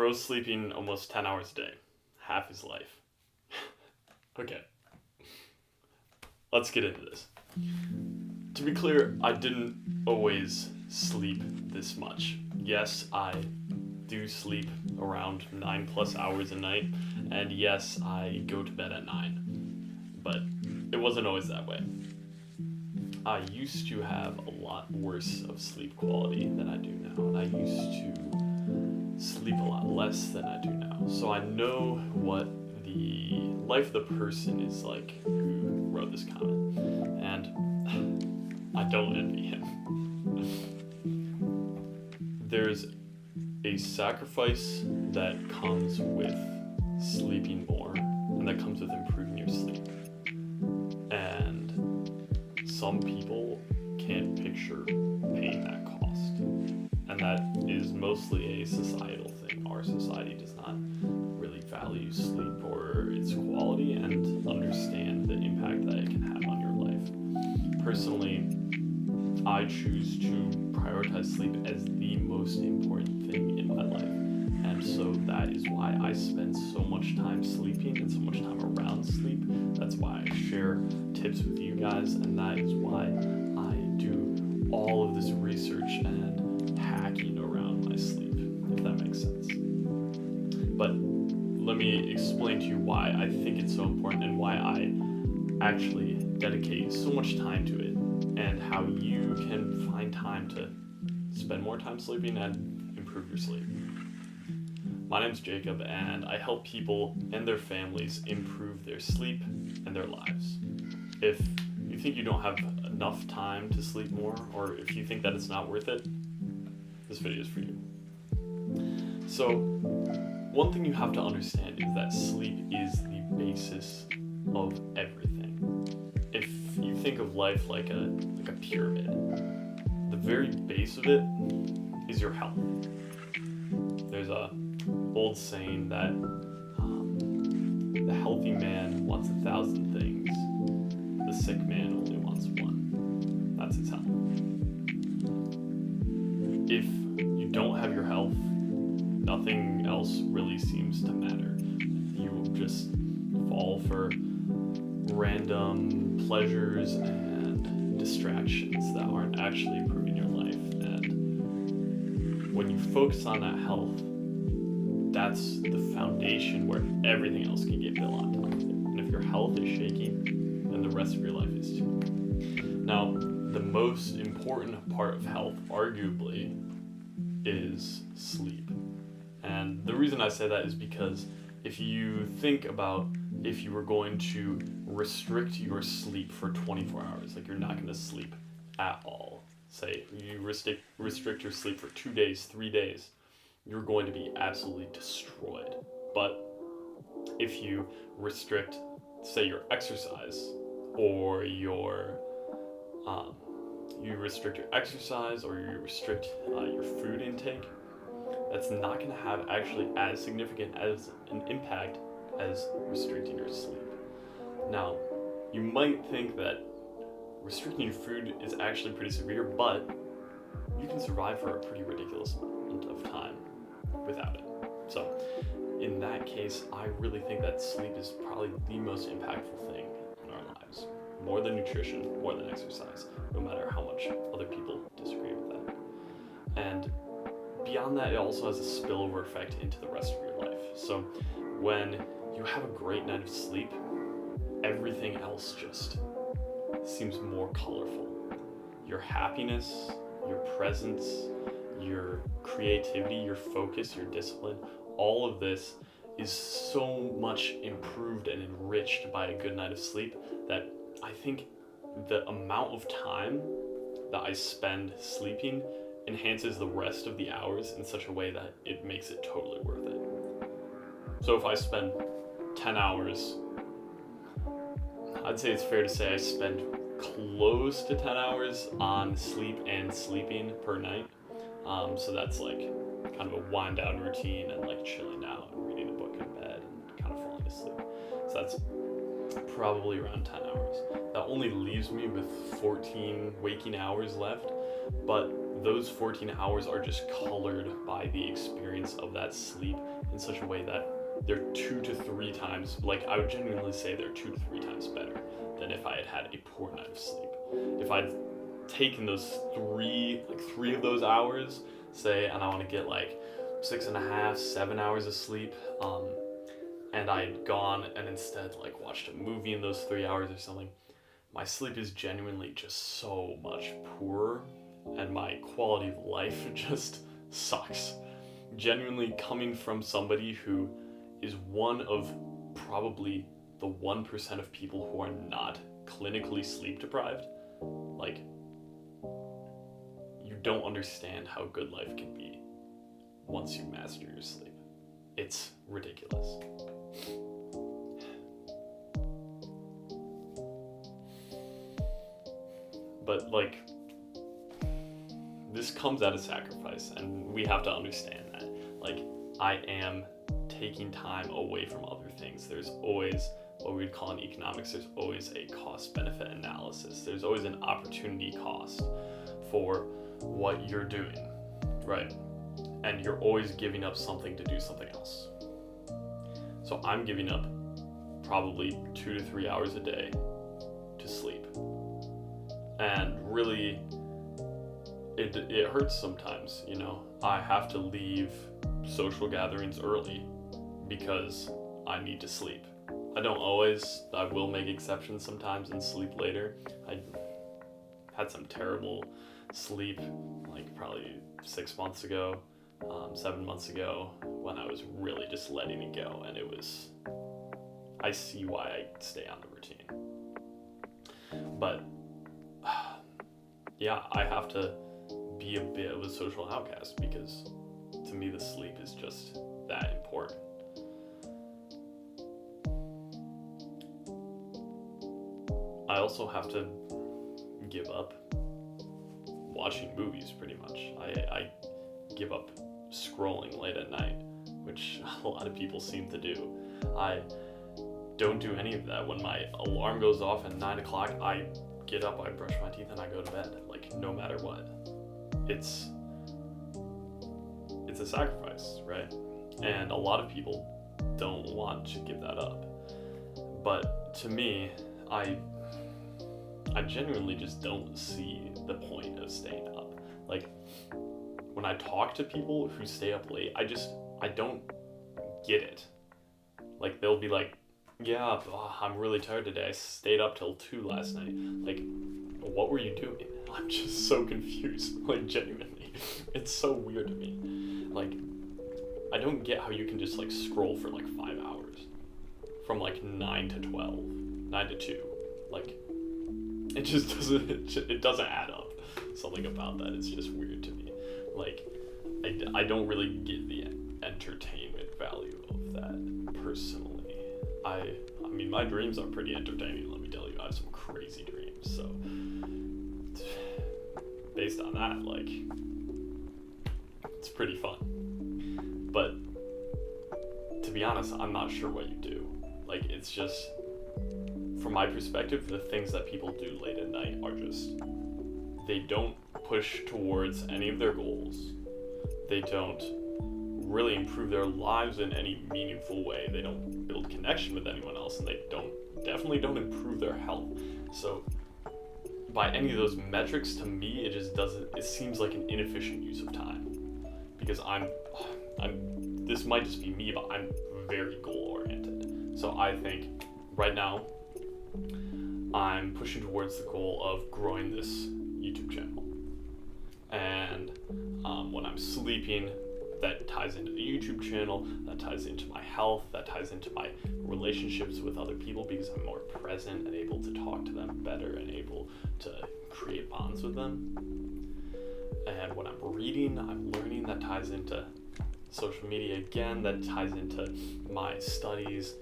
bro's sleeping almost 10 hours a day, half his life. Okay, let's get into this. To be clear, I didn't always sleep this much. Yes, I do sleep around 9+ hours a night, and yes, I go to bed at 9, but it wasn't always that way. I used to have a lot worse of sleep quality than I do now, and I used to sleep a lot less than I do now. So I know what the life of the person is like who wrote this comment, and I don't envy him. There's a sacrifice that comes with sleeping more, and that comes with improving your sleep. And some people can't picture paying that cost. And that is mostly a societal thing. Our society does not really value sleep or its quality and understand the impact that it can have on your life. Personally, I choose to prioritize sleep as the most important thing in my life. And so that is why I spend so much time sleeping and so much time around sleep. That's why I share tips with you guys, and that is why I do all of this research and hacking around my sleep, if that makes sense. But let me explain to you why I think it's so important and why I actually dedicate so much time to it, and how you can find time to spend more time sleeping and improve your sleep. My name's Jacob, and I help people and their families improve their sleep and their lives. If you think you don't have enough time to sleep more, or if you think that it's not worth it, this video is for you. So, one thing you have to understand is that sleep is the basis of everything. If you think of life like a pyramid, the very base of it is your health. There's a old saying that the healthy man wants 1,000 things, the sick man only wants one. That's his health. If you don't have your health, nothing else really seems to matter. You will just fall for random pleasures and distractions that aren't actually improving your life. And when you focus on that health, that's the foundation where everything else can get built on top of it. And if your health is shaky, then the rest of your life is too. Now, the most important part of health, arguably, is sleep. And the reason I say that is because if you think about if you were going to restrict your sleep for 24 hours, like you're not going to sleep at all, say you restrict your sleep for 2 days, 3 days, you're going to be absolutely destroyed. But if you restrict, say, your exercise, or you restrict your exercise, or you restrict your food intake, that's not going to have actually as significant as an impact as restricting your sleep. Now, you might think that restricting your food is actually pretty severe, but you can survive for a pretty ridiculous amount of time without it. So, in that case, I really think that sleep is probably the most impactful thing in our lives. More than nutrition, more than exercise, no matter how much other people disagree with that. And beyond that, it also has a spillover effect into the rest of your life. So, when you have a great night of sleep, everything else just seems more colorful. Your happiness, your presence, your creativity, your focus, your discipline, all of this is so much improved and enriched by a good night of sleep that I think the amount of time that I spend sleeping enhances the rest of the hours in such a way that it makes it totally worth it. So if I spend 10 hours, I'd say it's fair to say I spend close to 10 hours on sleep and sleeping per night. So that's like kind of a wind down routine and like chilling out and reading a book in bed and kind of falling asleep. So that's probably around 10 hours. That only leaves me with 14 waking hours left, but those 14 hours are just colored by the experience of that sleep in such a way that they're 2 to 3 times, like I would genuinely say they're 2 to 3 times better than if I had had a poor night of sleep. If I'd taken those three of those hours, say, and I want to get like 6.5, 7 hours of sleep, and I had gone and instead like watched a movie in those 3 hours or something, my sleep is genuinely just so much poorer, and my quality of life just sucks. Genuinely, coming from somebody who is one of probably the 1% of people who are not clinically sleep deprived, like, you don't understand how good life can be once you master your sleep. It's ridiculous. But like, this comes at a sacrifice, and we have to understand that. Like, I am taking time away from other things. There's always what we'd call in economics, there's always a cost-benefit analysis. There's always an opportunity cost for what you're doing, right? And you're always giving up something to do something else. So I'm giving up probably 2 to 3 hours a day to sleep. And really, it hurts sometimes, you know. I have to leave social gatherings early because I need to sleep. I don't always. I will make exceptions sometimes and sleep later. I had some terrible sleep, like probably 6 months ago, 7 months ago, when I was really just letting it go, and I see why I stay on the routine. But yeah, I have to be a bit of a social outcast because to me the sleep is just that important. I also have to give up watching movies pretty much. I give up scrolling late at night, which a lot of people seem to do. I don't do any of that. When my alarm goes off at 9 o'clock, I get up, I brush my teeth, and I go to bed, like, no matter what. It's a sacrifice, right? And a lot of people don't want to give that up. But to me, I genuinely just don't see the point of staying up. Like, when I talk to people who stay up late, I don't get it. Like, they'll be like, yeah, I'm really tired today. I stayed up till 2 last night. Like, what were you doing? I'm just so confused. Like, genuinely. It's so weird to me. Like, I don't get how you can just, like, scroll for, like, 5 hours. From, like, 9 to 12. 9 to 2. Like, it just doesn't, it doesn't add up. Something about that is just weird to me. Like, I don't really get the entertainment value of that, personally. I mean, my dreams are pretty entertaining, let me tell you. I have some crazy dreams, so based on that, like, it's pretty fun. But to be honest, I'm not sure what you do. Like, it's just, from my perspective, the things that people do late at night are just, they don't push towards any of their goals. They don't really improve their lives in any meaningful way. They don't build connection with anyone else, and they definitely don't improve their health. So by any of those metrics, to me, it seems like an inefficient use of time, because I'm this might just be me, but I'm very goal oriented. So I think right now I'm pushing towards the goal of growing this YouTube channel, and when I'm sleeping, that ties into the YouTube channel, that ties into my health, that ties into my relationships with other people, because I'm more present and able to talk to them better and able to create bonds with them. And when I'm reading, I'm learning, that ties into social media again, that ties into my studies,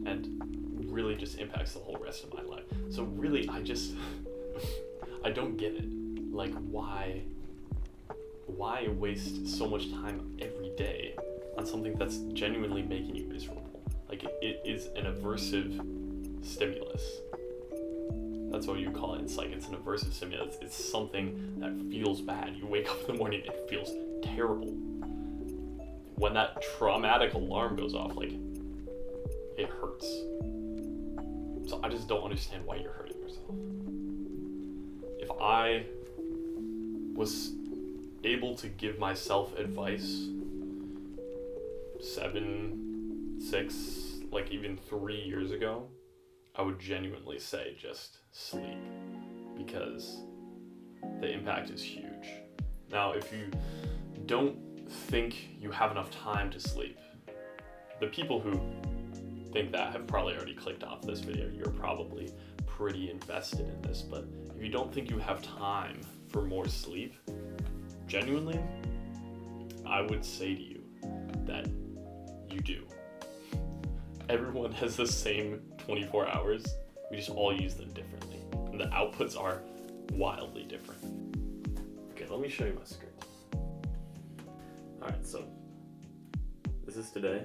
and really just impacts the whole rest of my life. So really, I don't get it. Like, why waste so much time every day on something that's genuinely making you miserable? Like, it is an aversive stimulus. That's what you call it. It's like it's an aversive stimulus. It's something that feels bad. You wake up in the morning, it feels terrible. When that traumatic alarm goes off, like, it hurts. So I just don't understand why you're hurting yourself. If I was able to give myself advice 7, 6, like even 3 years ago, I would genuinely say just sleep, because the impact is huge. Now, if you don't think you have enough time to sleep, the people who think that have probably already clicked off this video. You're probably pretty invested in this, but if you don't think you have time for more sleep, genuinely, I would say to you that you do. Everyone has the same 24 hours. We just all use them differently. And the outputs are wildly different. Okay, let me show you my screen. Alright, so this is today.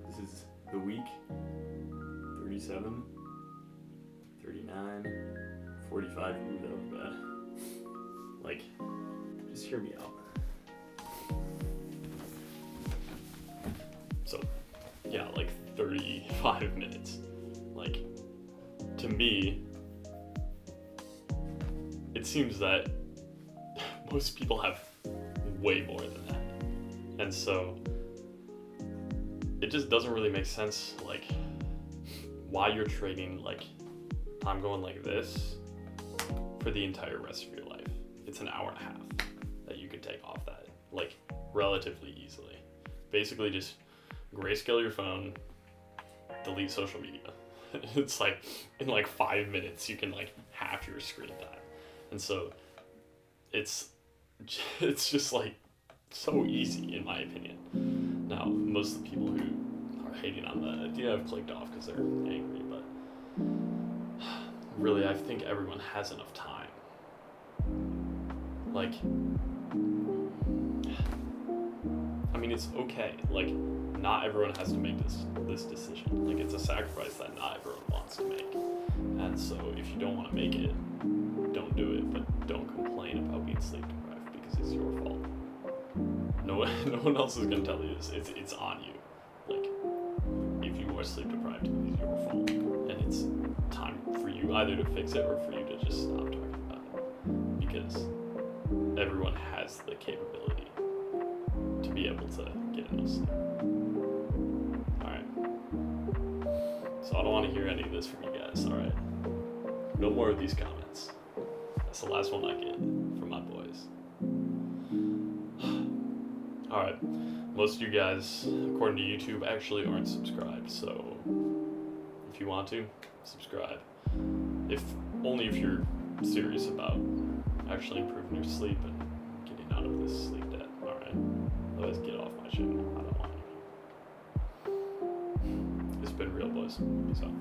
This is the week. 37, 39, 45. Ooh, that was bad. Like, just hear me out. So, yeah, like 35 minutes. Like, to me, it seems that most people have way more than that. And so, it just doesn't really make sense, like, why you're trading, like, I'm going like this for the entire rest of your life. It's an hour and a half that you can take off that, like, relatively easily. Basically just grayscale your phone, delete social media. It's like, in like 5 minutes, you can like half your screen time. And so it's just like so easy, in my opinion. Now, most of the people who are hating on the idea have clicked off because they're angry, but really, I think everyone has enough time. Like, I mean, it's okay. Like, not everyone has to make this decision. Like, it's a sacrifice that not everyone wants to make. And so if you don't want to make it, don't do it, but don't complain about being sleep deprived, because it's your fault. No one else is going to tell you this. It's on you. Like, if you are sleep deprived, it is your fault. And it's time for you either to fix it or for you to just stop talking about it. Because everyone has the capability to be able to get enough sleep. Alright. So I don't want to hear any of this from you guys, alright? No more of these comments. That's the last one I get from my boys. Alright. Most of you guys, according to YouTube, actually aren't subscribed, so if you want to, subscribe. Only if you're serious about actually improving your sleep and getting out of this sleep debt. Alright. Otherwise, get off my channel. I don't want you. It's been real, boys. Peace out.